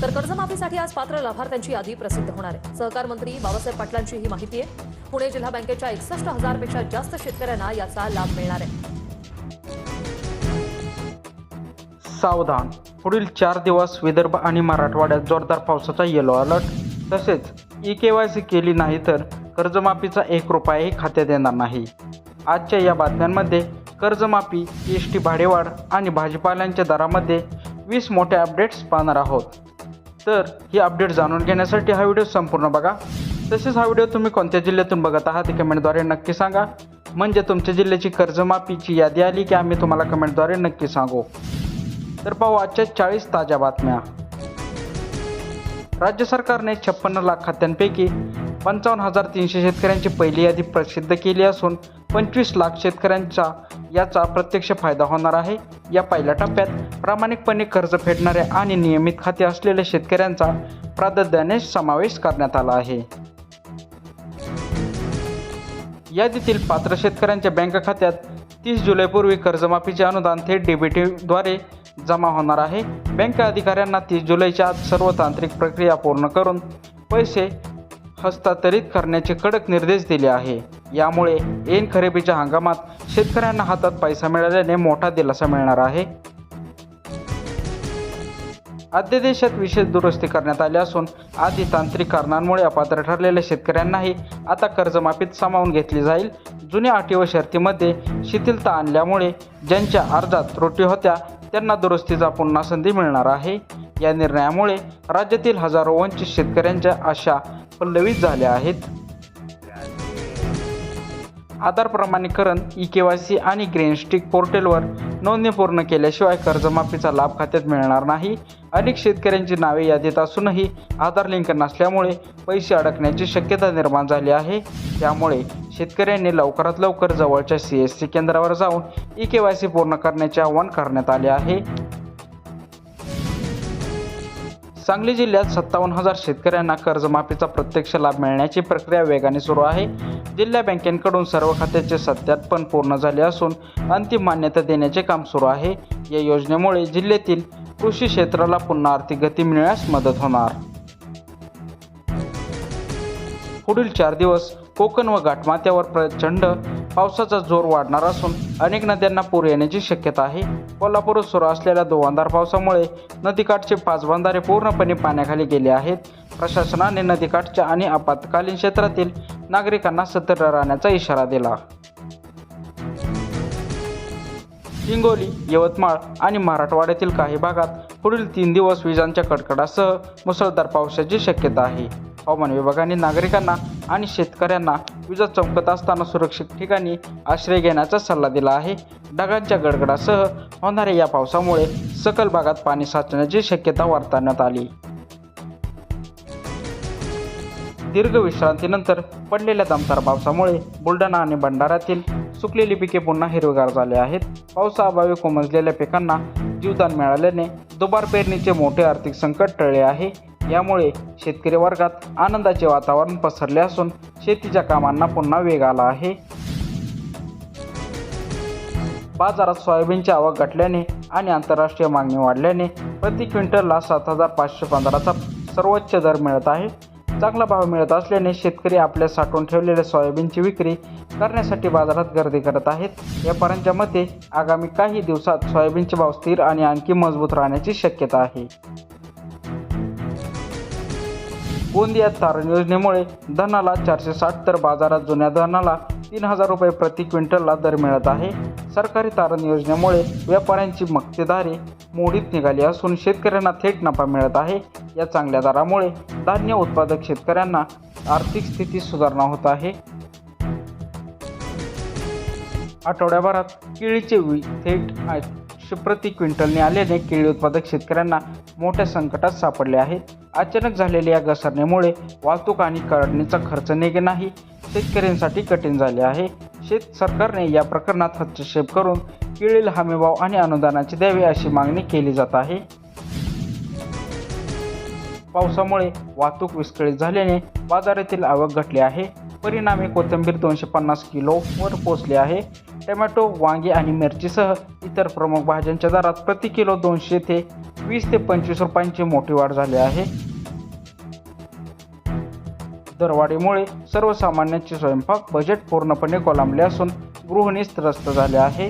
तर कर्जमाफीसाठी आज पात्र लाभार्थ्यांची यादी प्रसिद्ध होणार आहे। सहकार मंत्री बाबासाहेब पाटलांची ही माहिती आहे। पुणे जिल्हा बँकेच्या 61,000 पेक्षा जास्त शेतकऱ्यांना याचा लाभ मिळणार आहे। सावधान, पुढील 4 दिवस विदर्भ आणि मराठवाड्यात जोरदार पावसाचा येलो अलर्ट। तसेच ई-केवायसी केली नाही तर कर्जमाफीचा 1 रुपयाही खात्यात येणार नाही। आजच्या या बातम्यांमध्ये कर्जमाफी, एसटी भाडेवाढ आणि भाजीपाल्यांच्या दरामध्ये 20 मोठ्या अपडेट्स पाहणार आहोत। तर ही अपडेट जाणून घेण्यासाठी हा व्हिडिओ संपूर्ण बघा। तसेच हा व्हिडिओ तुम्ही कोणत्या जिल्ह्यातून बघत आहात ते कमेंटद्वारे नक्की सांगा, म्हणजे तुमच्या जिल्ह्याची कर्जमाफीची यादी आली की आम्ही तुम्हाला कमेंटद्वारे नक्की सांगू। तर पाहू आजच्या 40 ताज्या बातम्या। राज्य सरकारने 56 लाख खात्यांपैकी 55,300 शेतकऱ्यांची पहिली यादी प्रसिद्ध केली असून 25 लाख शेतकऱ्यांचा याचा प्रत्यक्ष फायदा होणार आहे। या पहिल्या टप्प्यात प्रामाणिकपणे कर्ज फेडणाऱ्या आणि नियमित खाते असलेल्या शेतकऱ्यांचा प्राधान्याने समावेश करण्यात आला आहे। यादीतील पात्र शेतकऱ्यांच्या बँक खात्यात 30 जुलैपूर्वी कर्जमाफीचे अनुदान थेट डीबीटीद्वारे जमा होणार आहे। बँक अधिकाऱ्यांना 30 जुलैच्या आत सर्व तांत्रिक प्रक्रिया पूर्ण करून पैसे हस्तांतरित करण्याचे कडक निर्देश दिले आहे। यामुळे ऐन खरेदीच्या हंगामात शेतकऱ्यांना हातात पैसा मिळाल्याने मोठा दिलासा मिळणार आहे। अध्यादेशात विशेष दुरुस्ती करण्यात आली असून आधी तांत्रिक कारणांमुळे अपात्र ठरलेल्या शेतकऱ्यांनाही आता कर्जमाफीत सामावून घेतली जाईल। जुन्या अटी व शर्तीमध्ये शिथिलता आणल्यामुळे ज्यांच्या अर्जात त्रुटी होत्या त्यांना दुरुस्तीचा पुन्हा संधी मिळणार आहे। या निर्णयामुळे राज्यातील हजारो वंचित शेतकऱ्यांच्या आशा पल्लवित झाल्या आहेत। आधार प्रमाणीकरण, ई-केवायसी आणि ग्रीन स्टिक पोर्टलवर नोंदणी पूर्ण केल्याशिवाय कर्जमाफीचा लाभ खात्यात मिळणार नाही। अनेक शेतकऱ्यांची नावे यादीत असूनही आधार लिंक नसल्यामुळे पैसे अडकण्याची शक्यता निर्माण झाली आहे। त्यामुळे शेतकऱ्यांनी लवकरात लवकर जवळच्या CSC केंद्रावर जाऊन ई-केवायसी पूर्ण करण्याचे आवाहन करण्यात आले आहे। सांगली जिल्ह्यात 57,000 शेतकऱ्यांना कर्जमाफीचा प्रत्यक्ष लाभ मिळण्याची प्रक्रिया वेगाने सुरू आहे। जिल्हा बँकेकडून सर्व खात्याचे सत्यापन पूर्ण झाले असून अंतिम मान्यता देण्याचे काम सुरू आहे। या योजनेमुळे जिल्ह्यातील कृषी क्षेत्राला पुन्हा आर्थिक गती मिळण्यास मदत होणार। पुढील 4 दिवस कोकण व घाटमाथ्यावर प्रचंड पावसाचा जोर वाढणार असून अनेक नद्यांना पूर येण्याची शक्यता आहे। कोल्हापूर सुरू असलेल्या धुवांधार पावसामुळे नदीकाठचे 5 बंधारे पूर्णपणे पाण्याखाली गेले आहेत। प्रशासनाने नदीकाठच्या आणि आपत्कालीन क्षेत्रातील नागरिकांना सतर्क राहण्याचा इशारा दिला। हिंगोली, यवतमाळ आणि मराठवाड्यातील काही भागात पुढील 3 दिवस विजांच्या कडकडासह मुसळधार पावसाची शक्यता आहे। हवामान विभागाने नागरिकांना आणि शेतकऱ्यांना विजा चमकत असताना सुरक्षित ठिकाणी आश्रय घेण्याचा सल्ला दिला आहे। ढगांच्या गडगडासह होणाऱ्या या पावसामुळे सखल भागात पाणी साचण्याची शक्यता वर्तवण्यात आली। दीर्घ विश्रांतीनंतर पडलेल्या दमदार पावसामुळे बुलढाणा आणि भंडाऱ्यातील सुकलेली पिके पुन्हा हिरवीगार झाले आहेत। पावसाअभावी कोमजलेल्या पिकांना जीवदान मिळाल्याने दुबार पेरणीचे मोठे आर्थिक संकट टळले आहे। यामुळे शेतकरी वर्गात आनंदाचे वातावरण पसरले असून शेतीच्या कामांना पुन्हा वेग आला आहे। बाजारात सोयाबीनची आवक घटल्याने आणि आंतरराष्ट्रीय मागणी वाढल्याने प्रति क्विंटलला 7,515चा सर्वोच्च दर मिळत आहे। चांगला भाव मिळत असल्याने शेतकरी आपल्या साठवून ठेवलेल्या सोयाबीनची विक्री करण्यासाठी बाजारात गर्दी करत आहेत। व्यापाऱ्यांच्या मते आगामी काही दिवसात सोयाबीनचे भाव स्थिर आणि आणखी मजबूत राहण्याची शक्यता आहे। गोंदियात तारण योजनेमुळे धानाला 460 तर बाजारात जुन्या धानाला 3,000 रुपये प्रति क्विंटलला दर मिळत आहे। सरकारी तारण योजनेमुळे व्यापाऱ्यांची मक्तेदारी मोडीत निघाली असून शेतकऱ्यांना थेट नफा मिळत आहे। या चांगल्या दरामुळे धान्य उत्पादक शेतकऱ्यांना आर्थिक स्थिती सुधारणा होत आहे। आठवड्याभरात केळीचे थेट प्रति क्विंटलने आल्याने केळी उत्पादक शेतकऱ्यांना मोठ्या संकटात सापडले आहेत। अचानक झालेल्या या घसरणीमुळे वाहतूक आणि काढणीचा खर्च निघणेही शेतकऱ्यांसाठी कठीण झाले आहे। सरकारने या प्रकरणात हस्तक्षेप करून केळीला हमीभाव आणि अनुदानाचे द्यावे अशी मागणी केली जात आहे। पावसामुळे वाहतूक विस्कळीत झाल्याने बाजारातील आवक घटली आहे। परिणामी कोथिंबीर 250 किलोवर पोहोचली आहे। टोमॅटो, वांगी आणि मिरचीसह इतर प्रमुख भाज्यांच्या दरात प्रति किलो 200 ते 20 ते 25 रुपयांची मोठी वाढ झाली आहे. दरवाढीमुळे सर्वसामान्यांचे स्वयंपाक बजेट पूर्णपणे कोलमडले असून गृहिणी त्रस्त झाले आहे.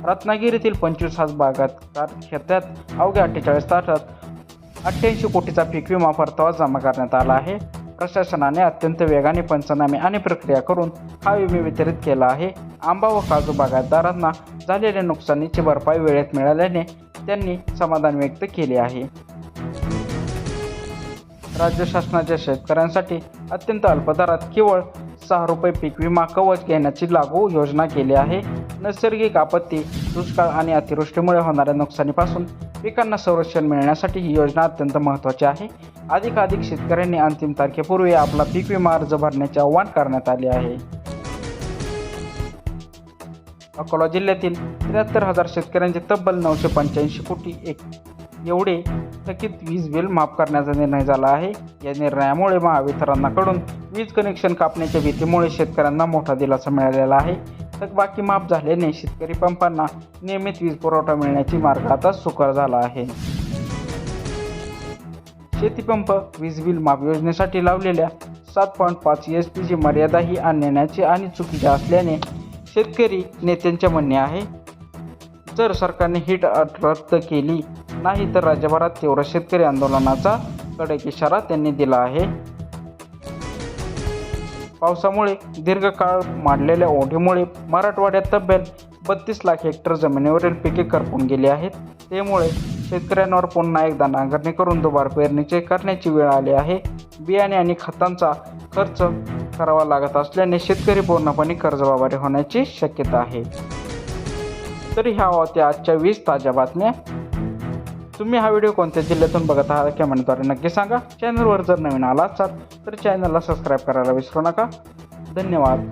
रत्नागिरीतील 25 बागायतदार शेतात अवघ्या 48 तासात 88 कोटीचा पीक विमा परतावा जमा करण्यात आला आहे. प्रशासनाने अत्यंत वेगाने पंचनामे आणि प्रक्रिया करून हा विमा वितरित केला आहे. आंबा व काजू बागायतदारांना झालेल्या नुकसानीची भरपाई वेळेत मिळाल्याने त्यांनी समाधान व्यक्त केले आहे. राज्य शासनाच्या शेतकऱ्यांसाठी अत्यंत अल्प दरात केवळ 6 रुपये पीक विमा कवच घेण्याची लागू योजना केली आहे. नैसर्गिक आपत्ती, दुष्काळ आणि अतिवृष्टीमुळे होणाऱ्या नुकसानीपासून पिकांना संरक्षण मिळण्यासाठी ही योजना अत्यंत महत्त्वाची आहे. अधिकाधिक शेतकऱ्यांनी अंतिम तारखेपूर्वी आपला पीक विमा अर्ज भरण्याचे आवाहन करण्यात आले आहे. अकोला जिल्ह्यातील 73,000 शेतकऱ्यांचे तब्बल 985 कोटी एवढे थकीत वीज बिल माफ करण्याचा निर्णय झाला आहे. या निर्णयामुळे महावितरणाकडून वीज कनेक्शन कापण्याच्या भीतीमुळे शेतकऱ्यांना मोठा दिलासा मिळालेला आहे. थकबाकी माफ झाल्याने शेतकरी पंपांना नियमित वीज पुरवठा मिळण्याची मार्ग आता सुकर झाला आहे. शेतीपंप वीज बिल माफ योजनेसाठी लावलेल्या 7.5 ESPची मर्यादा ही आणण्याची आणि चुकीची असल्याने शेतकरी नेत्यांचे म्हणणे आहे. जर सरकारने ही अट रद्द केली नाही तर राज्यभरात तीव्र शेतकरी आंदोलनाचा कडक इशारा त्यांनी दिला आहे. पावसामुळे दीर्घकाळ मांडलेल्या ओढीमुळे मराठवाड्यात तब्बल 32 लाख हेक्टर जमिनीवरील पिके करपून गेली आहेत. त्यामुळे शेतकऱ्यांवर पुन्हा एकदा नांगरणी करून दुबार पेरणीचे करण्याची वेळ आली आहे. बियाणे आणि खतांचा खर्च करावा लागत असल्याने शेतकरी पूर्णपणे कर्जबाजारी होण्याची शक्यता आहे. तरी ह्या होत्या आजच्या 20 ताज्या बातम्या. तुम्ही हा व्हिडिओ कोणत्या जिल्ह्यातून बघत आहात कमेंटद्वारे नक्की सांगा. चॅनलवर जर नवीन आला असाल तर चॅनलला सबस्क्राईब करायला विसरू नका. धन्यवाद.